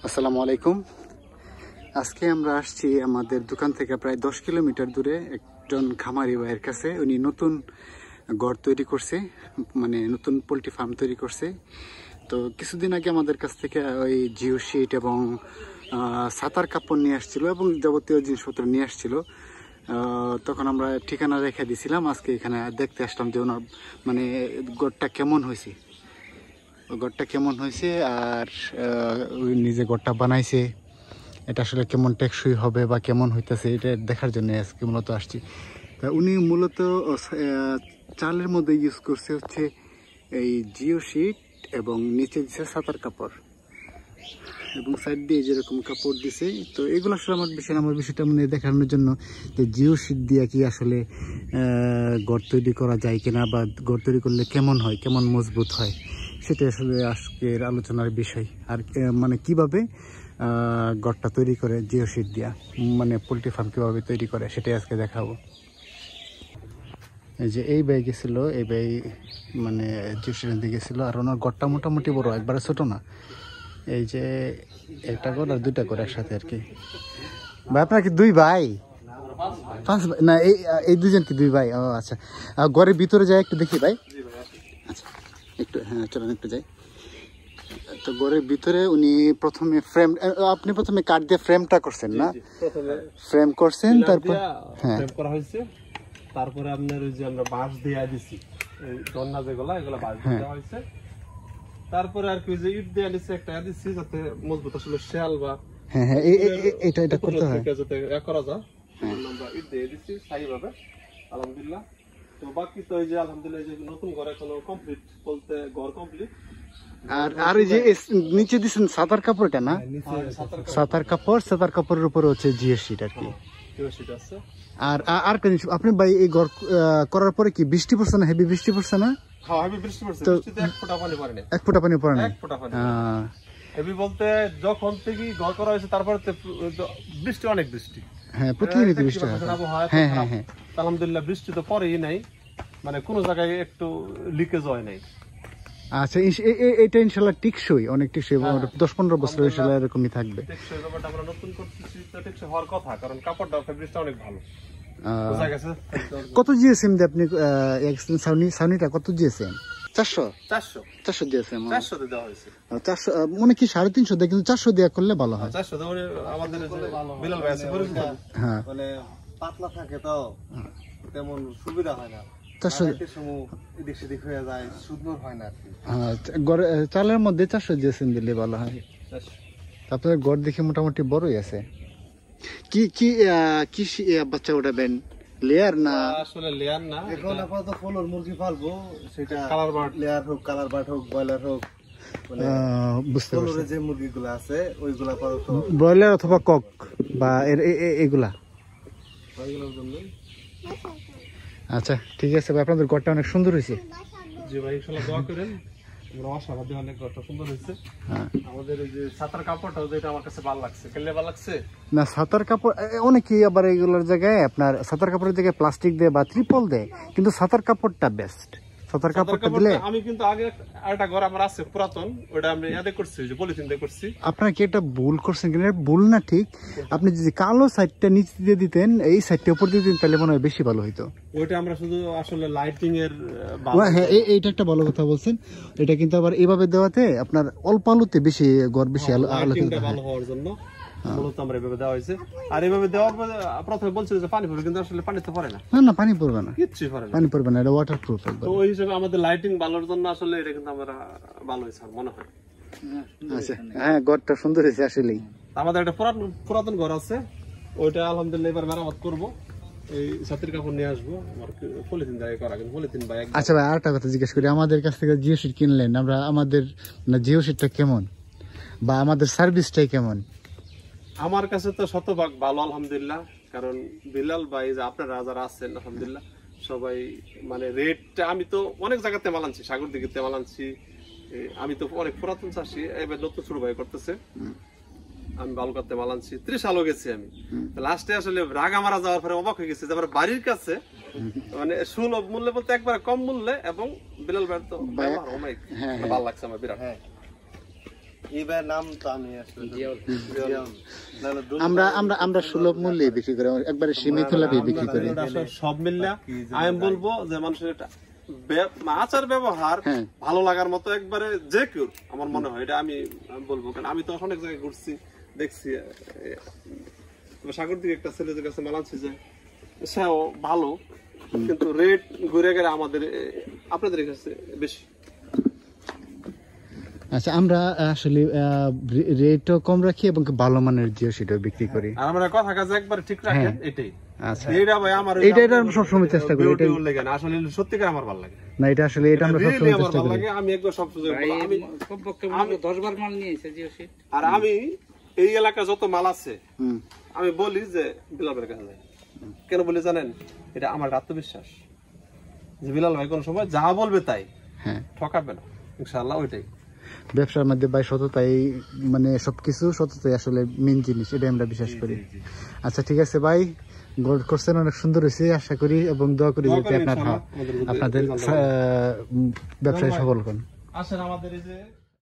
আসসালামু আলাইকুম। আজকে আমরা আসছি আমাদের দোকান থেকে প্রায় 10 কিলোমিটার দূরে একজন খামারি ভাইয়ের কাছে। উনি নতুন ঘর তৈরি করছে, মানে নতুন পোল্ট্রি ফার্ম তৈরি করছে। তো কিছুদিন আগে আমাদের কাছ থেকে ওই জিও শিট এবং ছাতার কাপড় নিয়ে আসছিল এবং যাবতীয় জিনিসপত্র নিয়ে আসছিল। তখন আমরা ঠিকানা রেখে দিয়েছিলাম। আজকে এখানে দেখতে আসলাম যে ওনার মানে ঘরটা কেমন হয়েছে, আর নিজে ঘরটা বানাইছে, এটা আসলে কেমন টেকসই হবে বা কেমন হইতেছে এটা দেখার জন্য আজকে মূলত আসছি। তা উনি মূলত চালের মধ্যে ইউজ করছে হচ্ছে এই জিও শিট এবং নিচে দিচ্ছে ছাতার কাপড় এবং সাইড দিয়ে যেরকম কাপড় দিছে। তো এগুলো আসলে আমার বিষয়টা মানে দেখানোর জন্য যে জিও শিট দিয়ে কি আসলে ঘর তৈরি করা যায় কিনা, বা ঘর তৈরি করলে কেমন হয়, কেমন মজবুত হয়, সেটা আসলে আজকের আলোচনার বিষয়। আর মানে কিভাবে ঘরটা তৈরি করে জিও শিট দিয়া, মানে পোল্ট্রি ফার্ম কীভাবে তৈরি করে সেটাই আজকে দেখাবো। এই যে এই ভাই গেছিলো, এই ভাই মানে জিও শিট দিয়ে গেছিলো। আর ওনার ঘরটা মোটামুটি বড়, একবারে ছোট না। এই যে একটা ঘর আর দুইটা ঘর একসাথে আর কি। ভাই আপনার কি দুই ভাই? পাঁচ ভাই না, এই দুজন কি দুই ভাই? ও আচ্ছা, ঘরের ভিতরে যাই একটু দেখি ভাই। আচ্ছা একটু, হ্যাঁ চলেন একটু যাই। তো ঘরের ভিতরে উনি প্রথমে আপনি প্রথমে কাঠ দিয়ে ফ্রেমটা করছেন না? ফ্রেম করছেন, তারপর হ্যাঁ করা হয়েছে। তারপরে আপনার ওই যে আমরা বাঁশ দিয়ে দিছি, এই দন্না যেগুলা এগুলা বাঁশ দিয়ে দেওয়া হয়েছে। তারপরে আর কি যে ইট দিয়ে দিছে একটা দিছি, যাতে মজবুত আসলে শেয়াল বা হ্যাঁ হ্যাঁ এটা করতে হয়, যাতে করা যায়। আমরা ইট দিয়ে দিছি স্থায়ীভাবে আলহামদুলিল্লাহ। তো বাকি তো এই যে আলহামদুলিল্লাহ যে নতুন ঘর এখনো কমপ্লিট, বলতে ঘর কমপ্লিট। আর এই যে নিচে দিচ্ছেন ছাতার কাপড়টা না? ছাতার কাপড়ের উপরে হচ্ছে জিও শিট আর কি। আর একটা জিনিস, আপনি ভাই এই ঘর করার পরে কি বৃষ্টি পড়ছে না? হেভি বৃষ্টি পড়ছে না? হ্যাঁ হেভি বৃষ্টি পড়ছে, বৃষ্টিতে এক ফোঁটা পানি পড়ে না। এক ফোঁটা পানি পড়ে না? হেভি বলতে যখন থেকে ঘর করা হয়েছে তারপরে বৃষ্টি, অনেক বৃষ্টি। হ্যাঁ প্রতিনিয়ত বৃষ্টি হয়। হ্যাঁ হ্যাঁ হ্যাঁ আলহামদুলিল্লাহ বৃষ্টি তো পরেই নাই, মানে কোনো জায়গায় একটু লিকেজ হয় নাই। আচ্ছা এটা ইনশাআল্লাহ টিকসই, অনেক টিকসই, 10-15 বছর ইনশাআল্লাহ এরকমই থাকবে। টিকসই ব্যাপারটা আমরা নতুন করতেছি, তো টিকসই হওয়ার কথা, কারণ কাপড়টা ফেব্রিকটা অনেক ভালো। কত জিএসএম দিয়ে আপনি সাউনিটা কত জিএসএম? 400 জিএসএম। 400 তে দেওয়া হয়েছে। 400 মানে কি 350 দিয়ে, কিন্তু 400 দিয়ে করলে ভালো হয়। 400 তে আমাদের বিলাল ভাই আছে পরিচিত, হ্যাঁ মানে পাতলা থাকে তো তেমন সুবিধা হয় না। চালের মধ্যে 400 জিএসএম দিলে ভালো হয়। আপনার ঘর দেখে মোটামুটি বড়ই আছে। কি কি কি বাচ্চা উঠাবেন? লেয়ার না? আসলে লেয়ার না, এখন আপাতত ফলর মুরগি পালবো, সেটা কালার বার্ড, লেয়ার হোক, কালার বার্ড হোক, ব্রয়লার হোক। বুঝতে পারছি, যে মুরগিগুলো আছে ওইগুলা আপাতত ব্রয়লার অথবা কক বা এগুলা। আচ্ছা ঠিক আছে ভাই, আপনাদের ঘরটা অনেক সুন্দর হয়েছে। জি ভাই ইনশাআল্লাহ দোয়া করেন, আমরা আশাবাদী অনেক ঘরটা সুন্দর হয়েছে। আমাদের এই যে ছাতার কাপড়টা যেটা আমার কাছে ভালো লাগছে, খেললে ভালো লাগছে না। ছাতার কাপড় অনেকেই আবার এগুলোর জায়গায় আপনার ছাতার কাপড়ের জায়গায় প্লাস্টিক দেয় বা ত্রিপল দেয়, কিন্তু ছাতার কাপড়টা বেস্ট। ছাতার কাপড়টা দিলে আমি কিন্তু আগে আরেকটা ঘর আমার আছে পুরাতন, ওটা আমি ইয়াদে করছি, যে পলিথিন দিয়ে করছি। আপনারা কি এটা ভুল করছেন কিনা? ভুল না ঠিক, আপনি যদি কালো সাইডটা নিচে দিয়ে দিতেন, এই সাইডটা উপর দিয়ে দিতেন, তাহলে মনে হয় বেশি ভালো হইতো। ওইটা আমরা শুধু আসলে লাইটিং এর, হ্যাঁ এইটা একটা ভালো কথা বলছেন। এটা কিন্তু আবার এইভাবে দেওয়াতে আপনার অল্প আলোতে বেশি ঘর বেশি আলোকিত ভালো হওয়ার জন্য মূলত আমরা এভাবে দেওয়া হয়েছে। আর এভাবে দেওয়ার পরে প্রথমে বলছিল যে পানি পড়বে, কিন্তু আসলে পানি তো পড়ে না। না পানি পড়বে না, কিচ্ছুই পড়ে না, পানি পড়বে না, এটা ওয়াটারপ্রুফ। তো ওই হিসেবে আমাদের লাইটিং ভালোর জন্য আসলে এটা কিন্তু আমরা ভালো হয়েছে মনে হয়। আচ্ছা হ্যাঁ ঘরটা সুন্দর হয়েছে আসলেই। আমাদের একটা পুরাতন ঘর আছে, ওইটা আলহামদুলিল্লাহ এবার মেরামত করবো, এই ছাতির কাপড় নিয়ে আসবো, আমার পলিথিন দিয়ে করা, কিন্তু পলিথিন ভাই। আচ্ছা ভাই আরেকটা কথা জিজ্ঞেস করি, আমাদের কাছ থেকে জিও শিট কিনলেন, আমরা আমাদের জিও শিটটা কেমন বা আমাদের সার্ভিসটাই কেমন? আমার কাছে তো শতভাগ ভালো আলহামদুলিল্লাহ, কারণ বিলাল ভাই যে আপনারা যারা আছেন আলহামদুলিল্লাহ সবাই, মানে রেটটা আমি তো অনেক জায়গাতে মাল আনছি, সাগর দিকে মাল আনছি, আমি তো অনেক পুরাতন চাষি, এবার নতুন শুরু ভাই করতেছে, আমি ভালো করতে মাল আনছি, 30 সালও গেছি আমি। লাস্টে আসলে রাগা মারা যাওয়ার পরে অবাক হয়ে গেছে যে আমার বাড়ির কাছে মানে সুলভ মূল্যে বলতে একবার কম মূল্যে, এবং বিলাল ভাই তো ভালো লাগছে আমার বিরাট। এবার নাম তো আমি আসলে জিয়াউল। নাহলে দুল আমরা সুলভ মূল্যে বিক্রি করি, একবারে সীমিত লাভে বিক্রি করি। এটা আসলে সব মিললে আমি বলবো যে মানুষের এটা আচার ব্যবহার হ্যাঁ। ভালো লাগার মতো একবারে যে কেউ আমার মনে হয় এটা আমি বলবো, কারণ আমি তো অনেক জায়গায় ঘুরছি দেখছি। সাগর দিকে একটা ছেলেদের কাছে মাল আনছি যে সেও ভালো, কিন্তু রেট ঘুরে গেলে আমাদের আপনাদের কাছে বেশি। আচ্ছা, আমরা আসলে রেটও কম রাখি এবং ভালো মানের জিও সেটাও বিক্রি করি। আর আমরা কথা কাজে একবারে ঠিক রাখেন, এটাই। আচ্ছা, এইটা ভাই আমার এইটা আমরা সবসময় চেষ্টা করি। এটা লাগে না আসলে, সত্যিকার আমার ভালো লাগে না, এটা আসলে এটা আমরা Really সবসময় আমার চেষ্টা ভালো করি। লাগে। আমি একবার সব সুযোগ আমি কমপক্ষে 10 বার মাল নিয়েছে জিও সিট। আর আমি এই এলাকা যত মাল আছে হুম, আমি বলি যে বিলাল ভাইয়ের কাছে যাই। কেন বলি জানেন? এটা আমার আত্মবিশ্বাস যে বিলাল ভাই কোন সময় যা বলবে তাই, হ্যাঁ, ঠকাবে না ইনশাআল্লাহ। ওইটাই ব্যবসার মধ্যে ভাই সততাই, মানে সবকিছু সততাই আসলে মেন জিনিস, এটা আমরা বিশ্বাস করি। আচ্ছা ঠিক আছে ভাই, গোল্ড করছেন, অনেক সুন্দর হয়েছে আশা করি, এবং দোয়া করি দোয়া যাতে করি আপনার ইনশাআল্লাহ আমাদের আপনাদের ব্যবসায় সফল হন। আসেন আমাদের এই যে